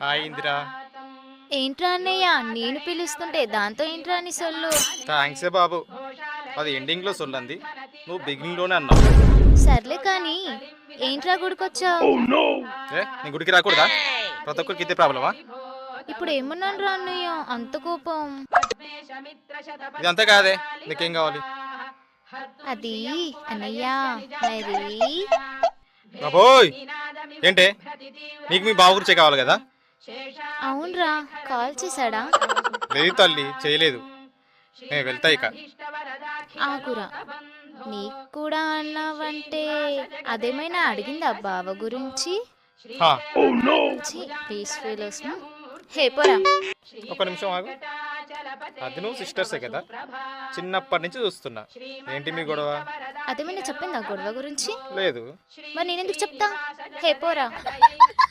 Hi Indira. ఏంట్రా అన్నయ్య నేను పిలుస్తుంటే దాంతో ఏంట్రా అని సొల్లు. థ్యాంక్సే బాబు, అది ఎండింగ్లో సొల్లంది, నువ్వు బిగినింగ్లోనే అన్నావు. సర్లే కానీ ఏంట్రా గుడికొచ్చావు? నీ గుడికి రాకూడదా? ప్రతి ఒక్కరికి ఇదే ప్రాబ్లమా? ఇప్పుడు ఏమన్నాను రా అన్నయ్య అంత కోపం? ఇదంతా కాదే, నీకేం కావాలి? అది అన్నయ్య మరి బాబోయ్, ఏంటే నీకు మీ బావ గురించే కావాలి కదా? అవునరా, కాల్ చేశాడా? లేదు తల్లి, చేయలేదు. నేను వెళ్తా ఇక. ఆకురా, నీకు కూడా అన్నావంటే అదేమైనా అడిగిందా బావ గురించి? హా. ప్లీజ్ ఫీల్ హే పోరా. ఒక నిమిషం ఆగు. అది నువ్వు సిస్టర్సే కదా, చిన్నప్పటి నుంచి చూస్తున్నా. ఏంటి మీ గొడవ? అదేమైనా చెప్పిందా గొడవ గురించి? లేదు. మరి నేనెందుకు చెప్తా? హే పోరా.